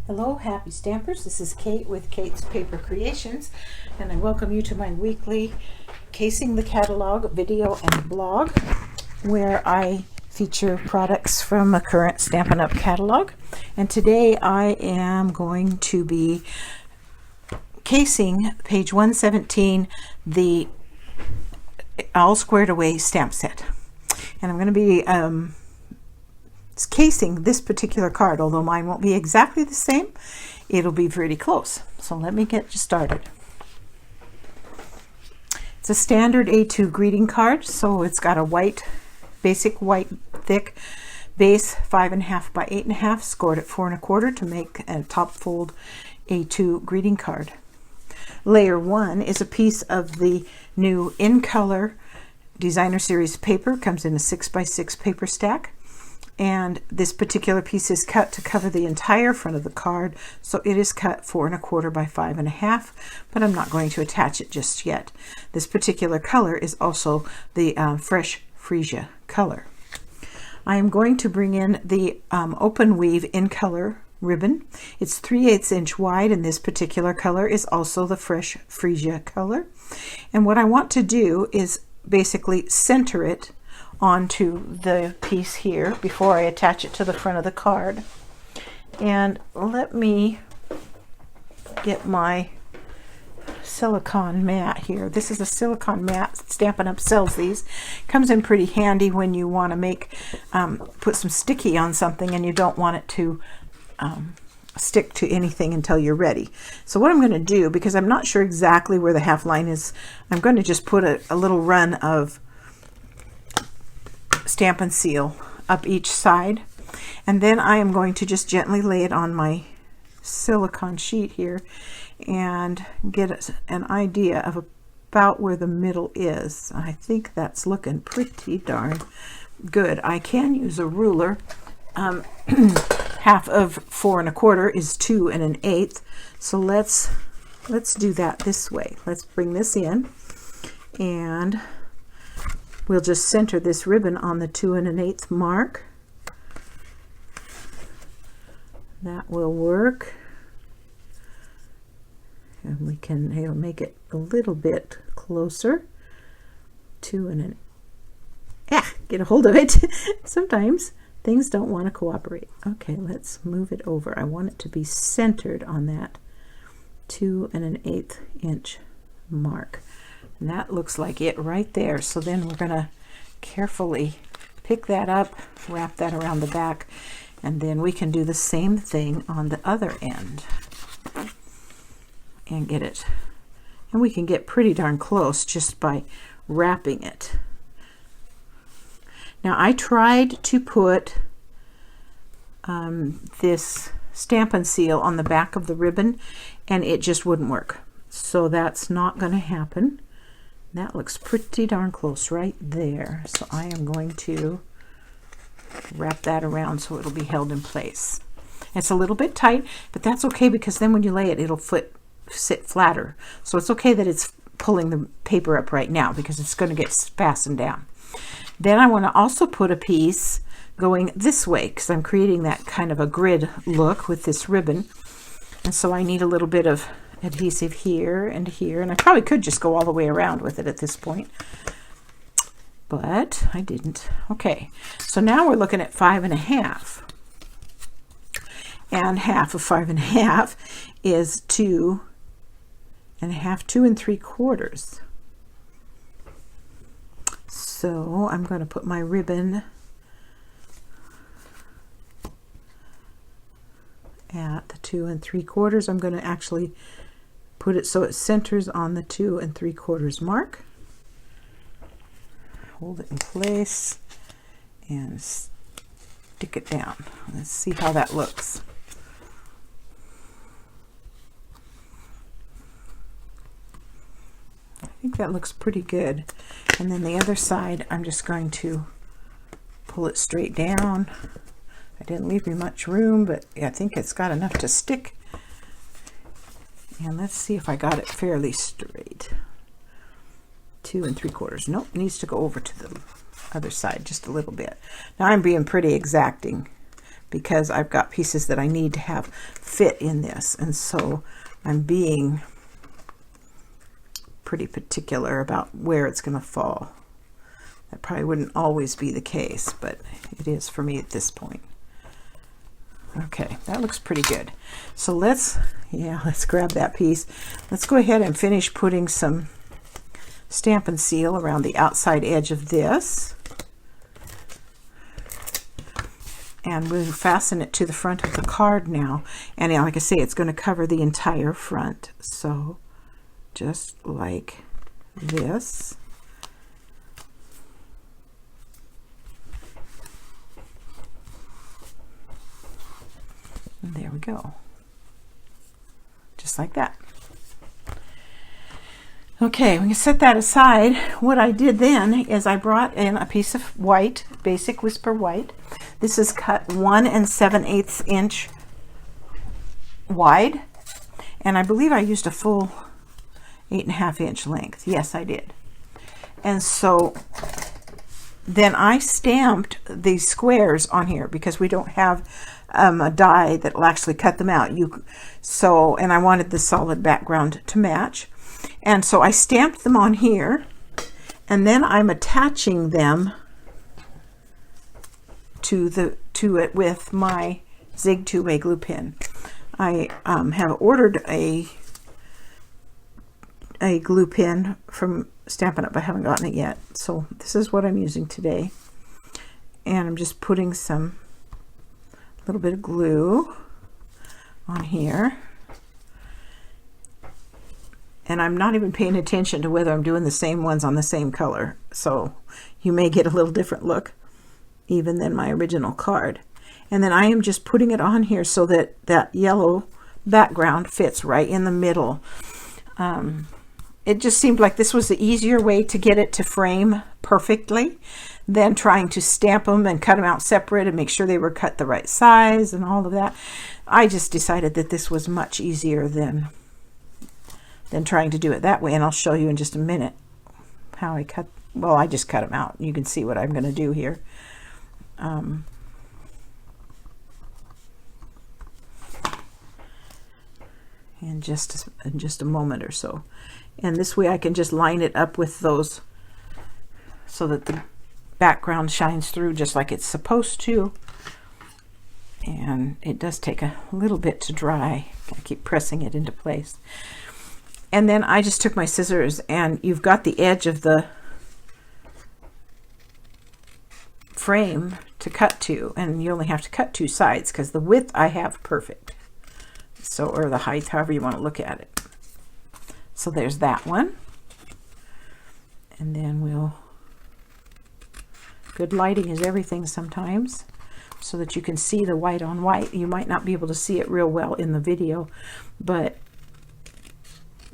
Hello, happy stampers. This is Kate with Kate's Paper Creations, and I welcome you to my weekly Casing the Catalog video and blog, where I feature products from a current Stampin' Up! Catalog. And today I am going to be casing page 117, the All Squared Away stamp set. And I'm going to be casing this particular card, although mine won't be exactly the same. It'll be pretty close. So let me get you started. It's a standard A2 greeting card, so it's got a white, basic white thick base, 5.5 by 8.5, scored at 4 1/4 to make a top fold A2 greeting card. Layer 1 is a piece of the new In Color Designer Series paper. Comes in a 6 by 6 paper stack. And this particular piece is cut to cover the entire front of the card, so it is cut 4 1/4 by 5.5, but I'm not going to attach it just yet. This particular color is also the Fresh Freesia color. I am going to bring in the Open Weave In Color ribbon. It's 3/8 inch wide, and this particular color is also the Fresh Freesia color. And what I want to do is basically center it onto the piece here before I attach it to the front of the card. And let me get my silicone mat here. This is a silicone mat. Stampin' Up! Sells these. Comes in pretty handy when you want to make put some sticky on something and you don't want it to stick to anything until you're ready. So what I'm going to do, because I'm not sure exactly where the half line is, I'm going to just put a little run of Stampin' Seal up each side, and then I am going to just gently lay it on my silicone sheet here and get an idea of about where the middle is. I think that's looking pretty darn good. I can use a ruler. Half of 4 1/4 is 2 1/8, so let's do that this way. Let's bring this in, and we'll just center this ribbon on the 2 1/8 mark. That will work. And we can make it a little bit closer. 2 1/8. Get a hold of it. Sometimes things don't want to cooperate. Okay, let's move it over. I want it to be centered on that 2 1/8 inch mark. And that looks like it right there. So then we're going to carefully pick that up, wrap that around the back, and then we can do the same thing on the other end and get it. And we can get pretty darn close just by wrapping it. Now I tried to put this Stampin' Seal on the back of the ribbon, and it just wouldn't work. So that's not going to happen. That looks pretty darn close right there. So I am going to wrap that around so it'll be held in place. It's a little bit tight, but that's okay, because then when you lay it, it'll sit flatter. So it's okay that it's pulling the paper up right now, because it's going to get fastened down. Then I want to also put a piece going this way, because I'm creating that kind of a grid look with this ribbon. And so I need a little bit of adhesive here, and I probably could just go all the way around with it at this point, but I didn't. Okay, so now we're looking at 5.5, and half of 5.5 is 2 1/2, 2 3/4. So I'm going to put my ribbon at the 2 3/4. I'm going to actually put it so it centers on the 2 3/4 mark. Hold it in place and stick it down. Let's see how that looks. I think that looks pretty good. And then the other side, I'm just going to pull it straight down. I didn't leave me much room, but I think it's got enough to stick. And let's see if I got it fairly straight. 2 3/4. Nope, needs to go over to the other side just a little bit. Now I'm being pretty exacting, because I've got pieces that I need to have fit in this, and so I'm being pretty particular about where it's going to fall. That probably wouldn't always be the case, but it is for me at this point. Okay, that looks pretty good. So let's grab that piece. Let's go ahead and finish putting some Stampin' Seal around the outside edge of this. And we'll fasten it to the front of the card now. And like I say, it's going to cover the entire front. So just like this. And there we go. Just like that. Okay, we can set that aside. What I did then is I brought in a piece of white, basic Whisper White. This is cut 1 7/8 inch wide, and I believe I used a full 8.5 inch length. Yes, I did. And so then I stamped these squares on here because we don't have a die that will actually cut them out. And I wanted the solid background to match. And so I stamped them on here, and then I'm attaching them to it with my Zig 2-way glue pen. I have ordered a glue pen from Stampin' Up! I haven't gotten it yet. So this is what I'm using today. And I'm just putting a little bit of glue on here. And I'm not even paying attention to whether I'm doing the same ones on the same color. So you may get a little different look even than my original card. And then I am just putting it on here so that that yellow background fits right in the middle. It just seemed like this was the easier way to get it to frame perfectly than trying to stamp them and cut them out separate and make sure they were cut the right size and all of that. I just decided that this was much easier than trying to do it that way, and I'll show you in just a minute how I cut. Well, I just cut them out. You can see what I'm going to do here. In just a moment or so. And this way I can just line it up with those so that the background shines through just like it's supposed to. And it does take a little bit to dry. I keep pressing it into place. And then I just took my scissors, and you've got the edge of the frame to cut to, and you only have to cut 2 sides because the width I have perfect. So, or the height, however you want to look at it. So there's that one. And then good lighting is everything sometimes, so that you can see the white on white. You might not be able to see it real well in the video, but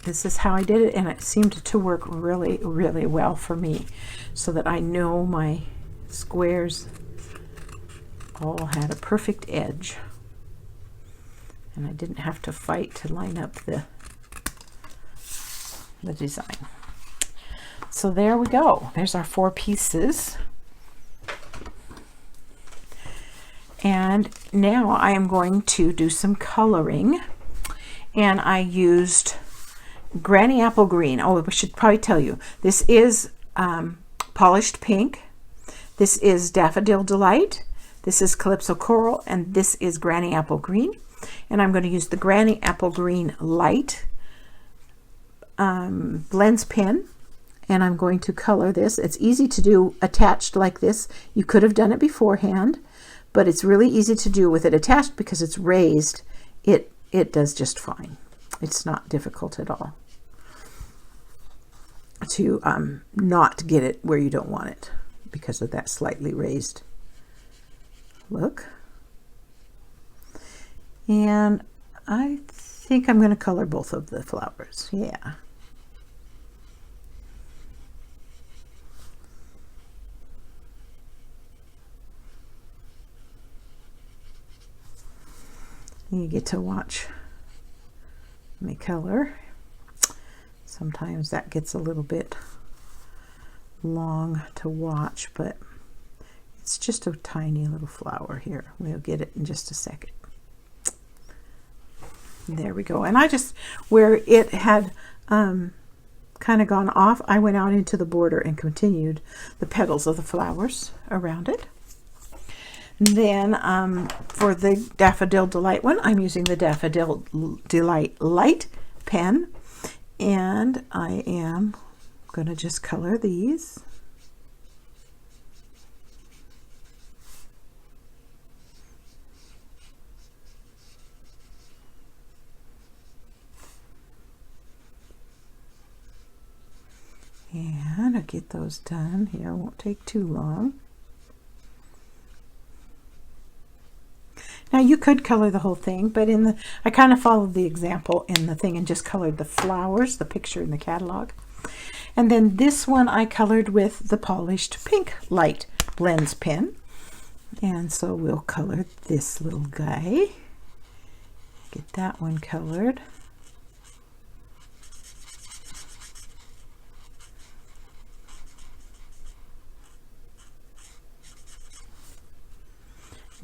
this is how I did it, and it seemed to work really, really well for me, so that I know my squares all had a perfect edge, and I didn't have to fight to line up the design. So there we go. There's our 4 pieces. And now I am going to do some coloring, and I used Granny Apple Green. Oh, we should probably tell you, this is Polished Pink, this is Daffodil Delight, this is Calypso Coral, and this is Granny Apple Green. And I'm going to use the Granny Apple Green Light Blends pen, and I'm going to color this. It's easy to do attached like this. You could have done it beforehand, but it's really easy to do with it attached because it's raised. It does just fine. It's not difficult at all to not get it where you don't want it because of that slightly raised look. And I think I'm going to color both of the flowers. Yeah. You get to watch me color. Sometimes that gets a little bit long to watch, but It's just a tiny little flower here. We'll get it in just a second. There we go. And I just, where it had kind of gone off, I went out into the border and continued the petals of the flowers around it. And then for the Daffodil Delight one, I'm using the Daffodil Delight Light pen, and I am going to just color these. And I'll get those done here. It won't take too long. Now you could color the whole thing, but I kind of followed the example in the thing and just colored the flowers, the picture in the catalog. And then this one I colored with the Polished Pink Light Blends pen. And so we'll color this little guy. Get that one colored.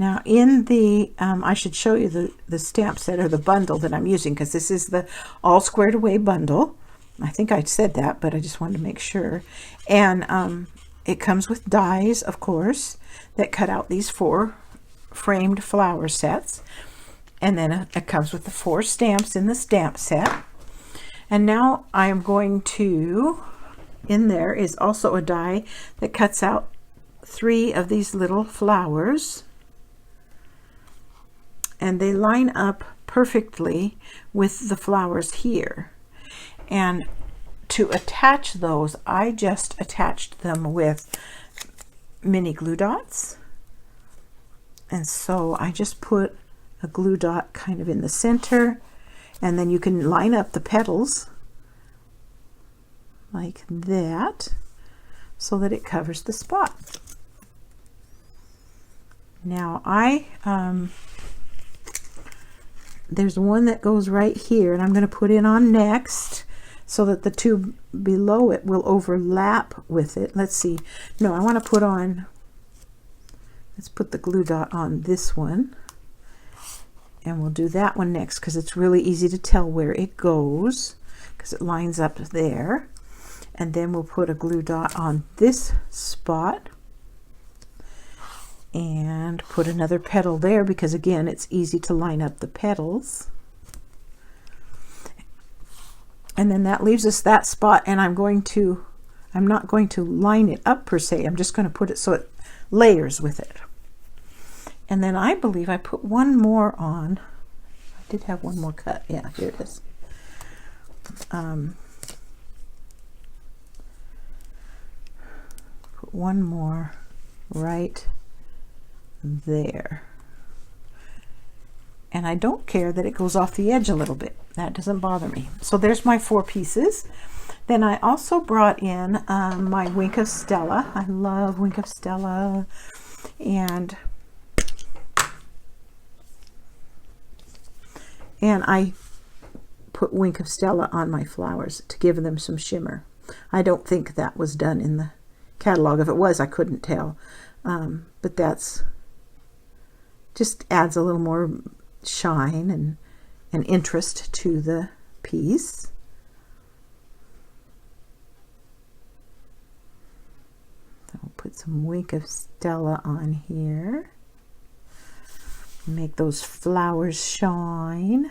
Now in the, I should show you the stamp set or the bundle that I'm using, because this is the All Squared Away bundle. I think I said that, but I just wanted to make sure. And it comes with dies, of course, that cut out these 4 framed flower sets. And then it comes with the 4 stamps in the stamp set. And now I am going to, in there is also a die that cuts out 3 of these little flowers. And they line up perfectly with the flowers here. And to attach those, I just attached them with mini glue dots. And so I just put a glue dot kind of in the center, and then you can line up the petals like that so that it covers the spot. Now there's one that goes right here, and I'm going to put in on next so that the 2 below it will overlap with it. Let's see. No, I want to put on, let's put the glue dot on this one, and we'll do that one next because it's really easy to tell where it goes because it lines up there. And then we'll put a glue dot on this spot and put another petal there because again it's easy to line up the petals. And then that leaves us that spot, and I'm not going to line it up per se, I'm just going to put it so it layers with it. And then I believe I put one more on. I did have one more cut. Yeah, here it is. Put one more right there. And I don't care that it goes off the edge a little bit. That doesn't bother me. So there's my 4 pieces. Then I also brought in my Wink of Stella. I love Wink of Stella. And I put Wink of Stella on my flowers to give them some shimmer. I don't think that was done in the catalog. If it was, I couldn't tell. But that's just adds a little more shine and interest to the piece. So we'll put some Wink of Stella on here. Make those flowers shine.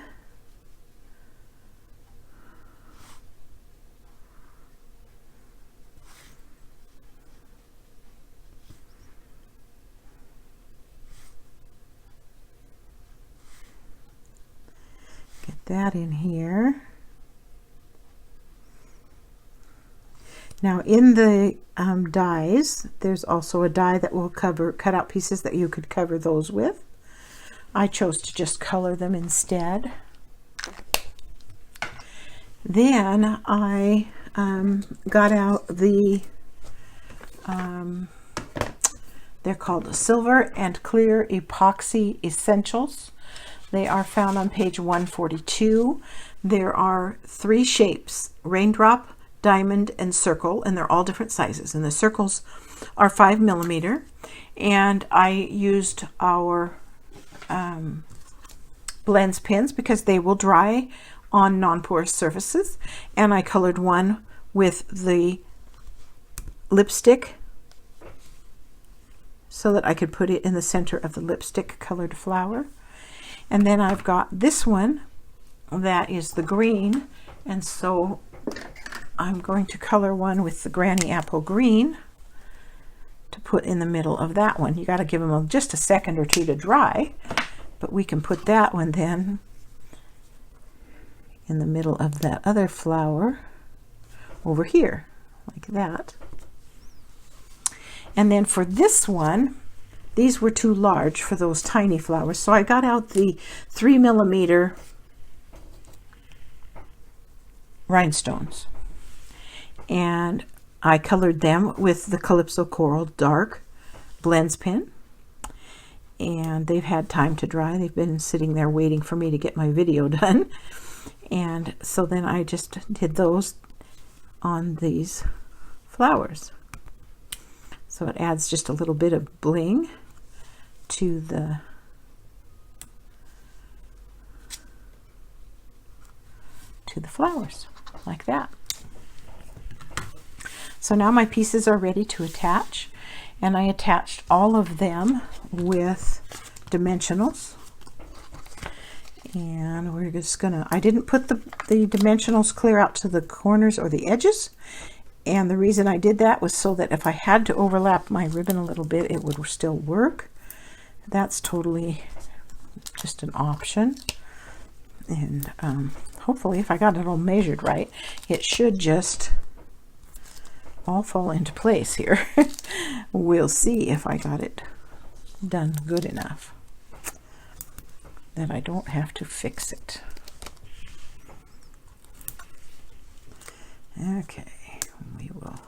Get that in here. Now in the dies, there's also a die that will cut out pieces that you could cover those with. I chose to just color them instead. Then I got out the, they're called Silver and Clear Epoxy Essentials. They are found on page 142. There are 3 shapes: raindrop, diamond, and circle, and they're all different sizes. And the circles are 5 millimeter, And I used our blends pins because they will dry on non-porous surfaces, and I colored one with the lipstick so that I could put it in the center of the lipstick colored flower. And then I've got this one that is the green, and so I'm going to color one with the Granny Apple Green to put in the middle of that one. You got to give them just a second or two to dry, but we can put that one then in the middle of that other flower over here, like that. And then for this one, these were too large for those tiny flowers, so I got out the 3mm rhinestones, and I colored them with the Calypso Coral Dark Blends Pen, and they've had time to dry. They've been sitting there waiting for me to get my video done, and so then I just did those on these flowers. So it adds just a little bit of bling to the flowers, like that. So now my pieces are ready to attach, and I attached all of them with dimensionals. And we're just gonna, I didn't put the dimensionals clear out to the corners or the edges, and the reason I did that was so that if I had to overlap my ribbon a little bit, it would still work. That's totally just an option. And hopefully, if I got it all measured right, it should just all fall into place here. We'll see if I got it done good enough that I don't have to fix it. Okay, we will.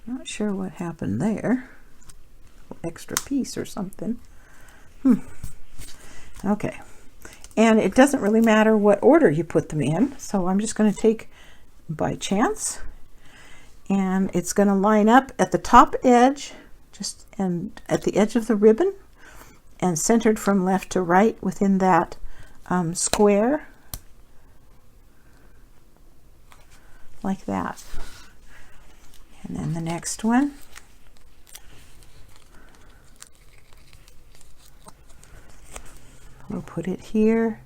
Not sure what happened there. Extra piece or something. Okay, and it doesn't really matter what order you put them in, so I'm just going to take by chance, and it's going to line up at the top edge, just and at the edge of the ribbon, and centered from left to right within that square, like that. And then the next one, we'll put it here,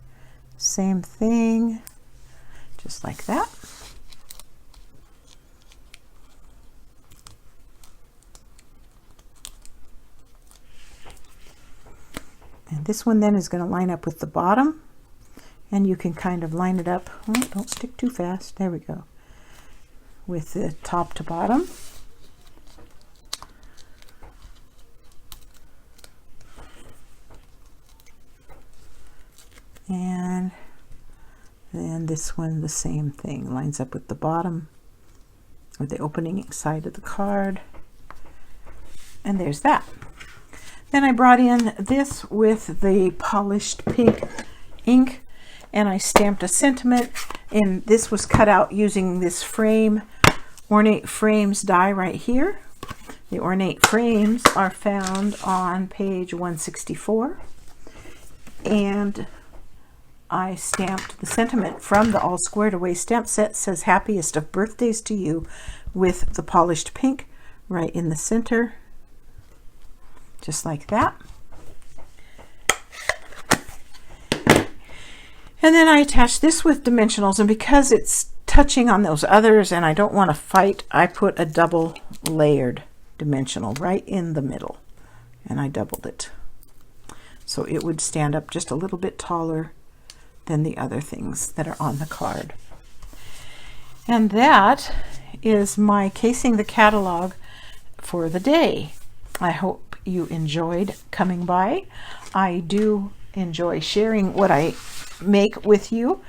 same thing, just like that. And this one then is going to line up with the bottom, and you can kind of line it up. Oh, don't stick too fast. There we go. With the top to bottom. And then this one, the same thing, lines up with the bottom or the opening side of the card. And there's that. Then I brought in this with the polished pink ink, and I stamped a sentiment, and this was cut out using this frame, Ornate Frames die right here. The ornate frames are found on page 164, and I stamped the sentiment from the All Squared Away stamp set. It says happiest of birthdays to you, with the polished pink right in the center, just like that. And then I attached this with dimensionals, and because it's touching on those others and I don't want to fight, I put a double layered dimensional right in the middle, and I doubled it so it would stand up just a little bit taller than the other things that are on the card. And that is my Casing the Catalog for the day. I hope you enjoyed coming by. I do enjoy sharing what I make with you.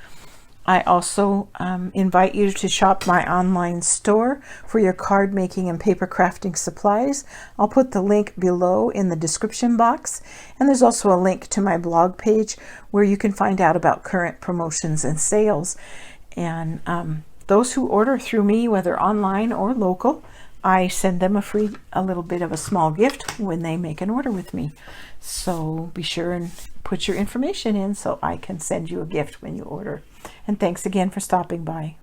I also invite you to shop my online store for your card making and paper crafting supplies. I'll put the link below in the description box, and there's also a link to my blog page where you can find out about current promotions and sales. And those who order through me, whether online or local, I send them a little bit of a small gift when they make an order with me. So be sure and put your information in so I can send you a gift when you order. And thanks again for stopping by.